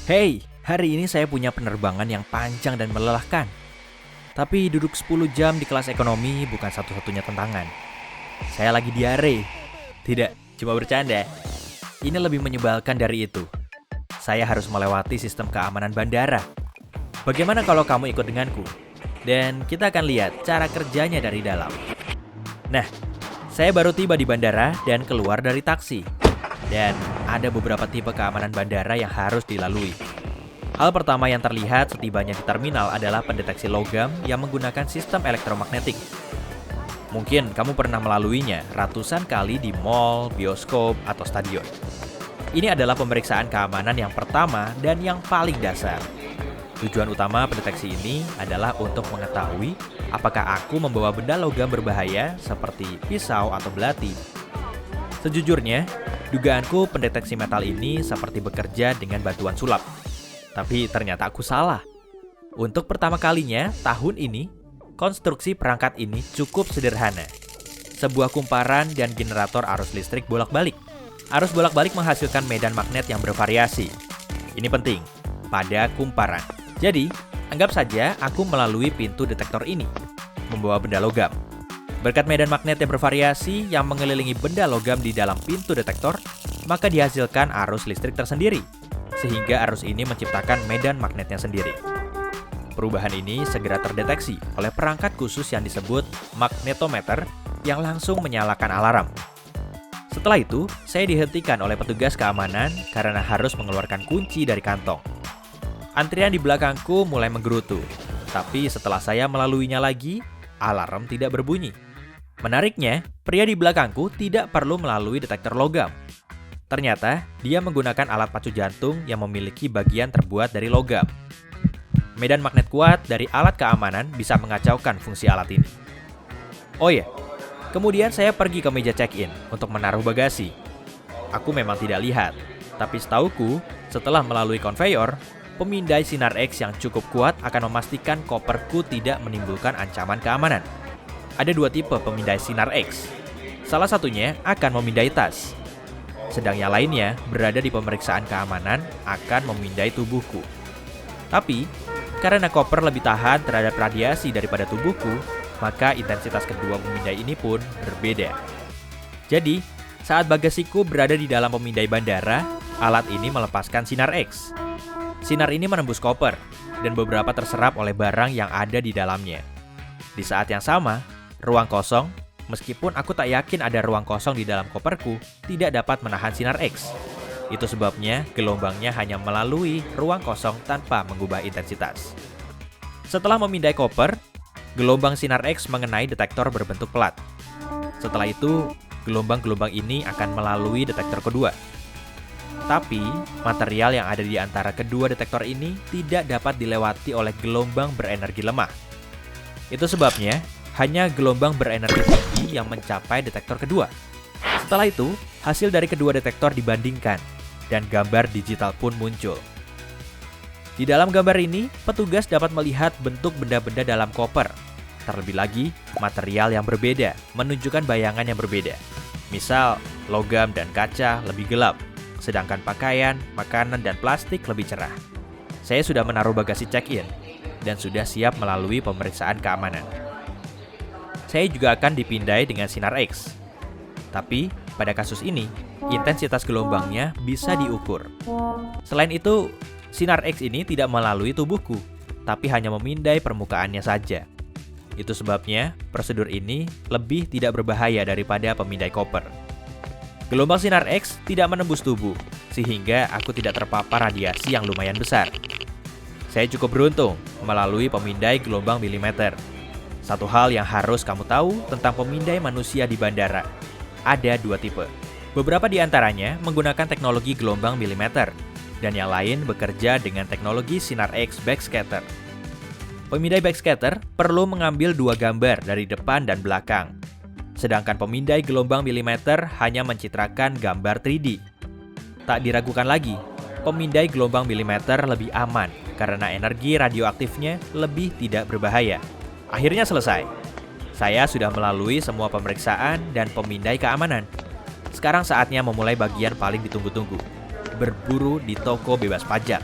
Hey, hari ini saya punya penerbangan yang panjang dan melelahkan. Tapi duduk 10 jam di kelas ekonomi bukan satu-satunya tantangan. Saya lagi diare. Tidak, cuma bercanda. Ini lebih menyebalkan dari itu. Saya harus melewati sistem keamanan bandara. Bagaimana kalau kamu ikut denganku? Dan kita akan lihat cara kerjanya dari dalam. Nah, saya baru tiba di bandara dan keluar dari taksi. Dan ada beberapa tipe keamanan bandara yang harus dilalui. Hal pertama yang terlihat setibanya di terminal adalah pendeteksi logam yang menggunakan sistem elektromagnetik. Mungkin kamu pernah melaluinya ratusan kali di mall, bioskop, atau stadion. Ini adalah pemeriksaan keamanan yang pertama dan yang paling dasar. Tujuan utama pendeteksi ini adalah untuk mengetahui apakah aku membawa benda logam berbahaya seperti pisau atau belati. Sejujurnya, dugaanku pendeteksi metal ini seperti bekerja dengan bantuan sulap. Tapi ternyata aku salah. Untuk pertama kalinya, tahun ini, konstruksi perangkat ini cukup sederhana. Sebuah kumparan dan generator arus listrik bolak-balik. Arus bolak-balik menghasilkan medan magnet yang bervariasi. Ini penting, pada kumparan. Jadi, anggap saja aku melalui pintu detektor ini, membawa benda logam. Berkat medan magnet yang bervariasi yang mengelilingi benda logam di dalam pintu detektor, maka dihasilkan arus listrik tersendiri, sehingga arus ini menciptakan medan magnetnya sendiri. Perubahan ini segera terdeteksi oleh perangkat khusus yang disebut magnetometer yang langsung menyalakan alarm. Setelah itu, saya dihentikan oleh petugas keamanan karena harus mengeluarkan kunci dari kantong. Antrian di belakangku mulai menggerutu, tapi setelah saya melaluinya lagi, alarm tidak berbunyi. Menariknya, pria di belakangku tidak perlu melalui detektor logam. Ternyata, dia menggunakan alat pacu jantung yang memiliki bagian terbuat dari logam. Medan magnet kuat dari alat keamanan bisa mengacaukan fungsi alat ini. Oh ya, kemudian saya pergi ke meja check-in untuk menaruh bagasi. Aku memang tidak lihat, tapi setauku, setelah melalui konveyor, pemindai sinar X yang cukup kuat akan memastikan koperku tidak menimbulkan ancaman keamanan. Ada dua tipe pemindai sinar X. Salah satunya akan memindai tas. Sedang yang lainnya berada di pemeriksaan keamanan akan memindai tubuhku. Tapi, karena koper lebih tahan terhadap radiasi daripada tubuhku, maka intensitas kedua pemindai ini pun berbeda. Jadi, saat bagasiku berada di dalam pemindai bandara, alat ini melepaskan sinar X. Sinar ini menembus koper, dan beberapa terserap oleh barang yang ada di dalamnya. Di saat yang sama, ruang kosong, meskipun aku tak yakin ada ruang kosong di dalam koperku, tidak dapat menahan sinar X. Itu sebabnya gelombangnya hanya melalui ruang kosong tanpa mengubah intensitas. Setelah memindai koper, gelombang sinar X mengenai detektor berbentuk pelat. Setelah itu, gelombang-gelombang ini akan melalui detektor kedua. Tapi, material yang ada di antara kedua detektor ini tidak dapat dilewati oleh gelombang berenergi lemah. Itu sebabnya, hanya gelombang berenergi tinggi yang mencapai detektor kedua. Setelah itu, hasil dari kedua detektor dibandingkan, dan gambar digital pun muncul. Di dalam gambar ini, petugas dapat melihat bentuk benda-benda dalam koper. Terlebih lagi, material yang berbeda menunjukkan bayangan yang berbeda. Misal, logam dan kaca lebih gelap, sedangkan pakaian, makanan, dan plastik lebih cerah. Saya sudah menaruh bagasi check-in, dan sudah siap melalui pemeriksaan keamanan. Saya juga akan dipindai dengan sinar X. Tapi, pada kasus ini, intensitas gelombangnya bisa diukur. Selain itu, sinar X ini tidak melalui tubuhku, tapi hanya memindai permukaannya saja. Itu sebabnya, prosedur ini lebih tidak berbahaya daripada pemindai koper. Gelombang sinar X tidak menembus tubuh, sehingga aku tidak terpapar radiasi yang lumayan besar. Saya cukup beruntung melalui pemindai gelombang milimeter. Satu hal yang harus kamu tahu tentang pemindai manusia di bandara. Ada dua tipe. Beberapa di antaranya menggunakan teknologi gelombang milimeter, dan yang lain bekerja dengan teknologi sinar X backscatter. Pemindai backscatter perlu mengambil dua gambar dari depan dan belakang. Sedangkan pemindai gelombang milimeter hanya mencitrakan gambar 3D. Tak diragukan lagi, pemindai gelombang milimeter lebih aman karena energi radioaktifnya lebih tidak berbahaya. Akhirnya selesai. Saya sudah melalui semua pemeriksaan dan pemindai keamanan. Sekarang saatnya memulai bagian paling ditunggu-tunggu, berburu di toko bebas pajak.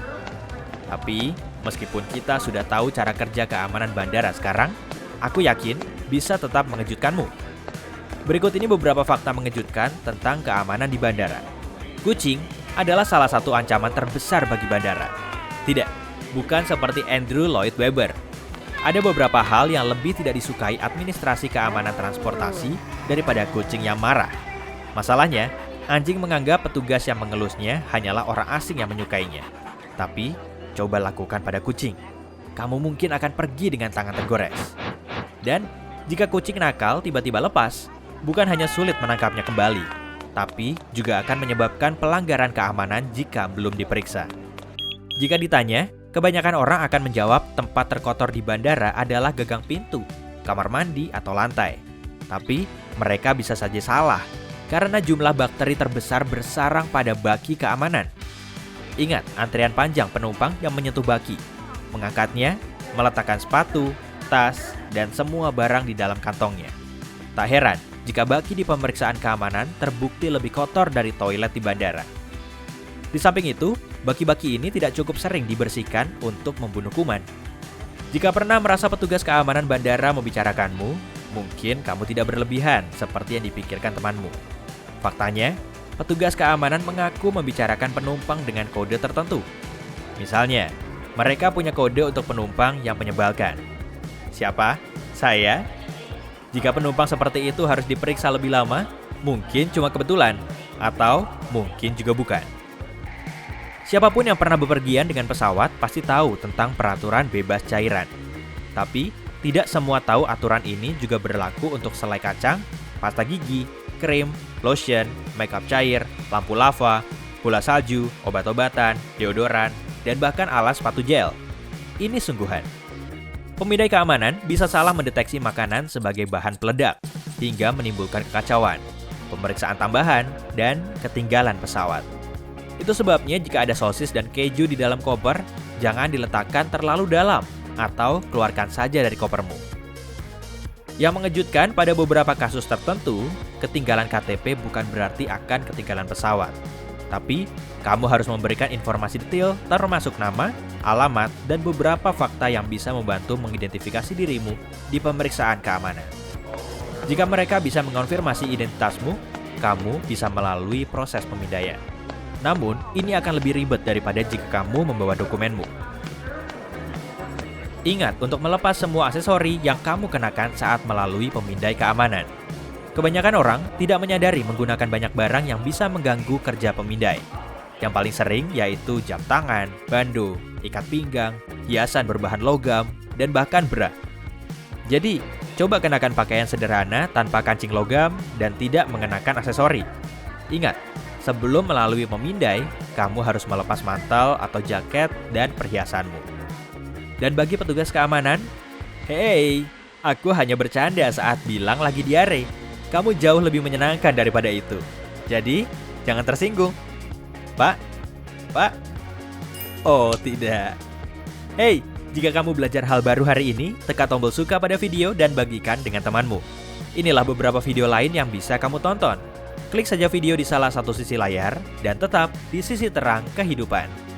Tapi, meskipun kita sudah tahu cara kerja keamanan bandara sekarang, aku yakin bisa tetap mengejutkanmu. Berikut ini beberapa fakta mengejutkan tentang keamanan di bandara. Kucing adalah salah satu ancaman terbesar bagi bandara. Tidak, bukan seperti Andrew Lloyd Webber. Ada beberapa hal yang lebih tidak disukai administrasi keamanan transportasi daripada kucing yang marah. Masalahnya, anjing menganggap petugas yang mengelusnya hanyalah orang asing yang menyukainya. Tapi, coba lakukan pada kucing. Kamu mungkin akan pergi dengan tangan tergores. Dan, jika kucing nakal tiba-tiba lepas, bukan hanya sulit menangkapnya kembali, tapi juga akan menyebabkan pelanggaran keamanan jika belum diperiksa. Jika ditanya, kebanyakan orang akan menjawab tempat terkotor di bandara adalah gagang pintu, kamar mandi, atau lantai. Tapi, mereka bisa saja salah, karena jumlah bakteri terbesar bersarang pada baki keamanan. Ingat, antrian panjang penumpang yang menyentuh baki, mengangkatnya, meletakkan sepatu, tas, dan semua barang di dalam kantongnya. Tak heran jika baki di pemeriksaan keamanan terbukti lebih kotor dari toilet di bandara. Di samping itu, baki-baki ini tidak cukup sering dibersihkan untuk membunuh kuman. Jika pernah merasa petugas keamanan bandara membicarakanmu, mungkin kamu tidak berlebihan seperti yang dipikirkan temanmu. Faktanya, petugas keamanan mengaku membicarakan penumpang dengan kode tertentu. Misalnya, mereka punya kode untuk penumpang yang menyebalkan. Siapa? Saya? Jika penumpang seperti itu harus diperiksa lebih lama, mungkin cuma kebetulan, atau mungkin juga bukan. Siapapun yang pernah bepergian dengan pesawat pasti tahu tentang peraturan bebas cairan. Tapi, tidak semua tahu aturan ini juga berlaku untuk selai kacang, pasta gigi, krim, lotion, makeup cair, lampu lava, bola salju, obat-obatan, deodoran, dan bahkan alas sepatu gel. Ini sungguhan. Pemindai keamanan bisa salah mendeteksi makanan sebagai bahan peledak, hingga menimbulkan kekacauan, pemeriksaan tambahan, dan ketinggalan pesawat. Itu sebabnya jika ada sosis dan keju di dalam koper, jangan diletakkan terlalu dalam, atau keluarkan saja dari kopermu. Yang mengejutkan, pada beberapa kasus tertentu, ketinggalan KTP bukan berarti akan ketinggalan pesawat. Tapi, kamu harus memberikan informasi detail termasuk nama, alamat, dan beberapa fakta yang bisa membantu mengidentifikasi dirimu di pemeriksaan keamanan. Jika mereka bisa mengonfirmasi identitasmu, kamu bisa melalui proses pemindaian. Namun, ini akan lebih ribet daripada jika kamu membawa dokumenmu. Ingat untuk melepas semua aksesori yang kamu kenakan saat melalui pemindai keamanan. Kebanyakan orang tidak menyadari menggunakan banyak barang yang bisa mengganggu kerja pemindai. Yang paling sering yaitu jam tangan, bando, ikat pinggang, hiasan berbahan logam, dan bahkan bra. Jadi, coba kenakan pakaian sederhana tanpa kancing logam dan tidak mengenakan aksesori. Ingat, sebelum melalui pemindai, kamu harus melepas mantel atau jaket dan perhiasanmu. Dan bagi petugas keamanan, hey, aku hanya bercanda saat bilang lagi diare. Kamu jauh lebih menyenangkan daripada itu. Jadi, jangan tersinggung. Pak? Pak? Oh, tidak. Hey, jika kamu belajar hal baru hari ini, tekan tombol suka pada video dan bagikan dengan temanmu. Inilah beberapa video lain yang bisa kamu tonton. Klik saja video di salah satu sisi layar dan tetap di sisi terang kehidupan.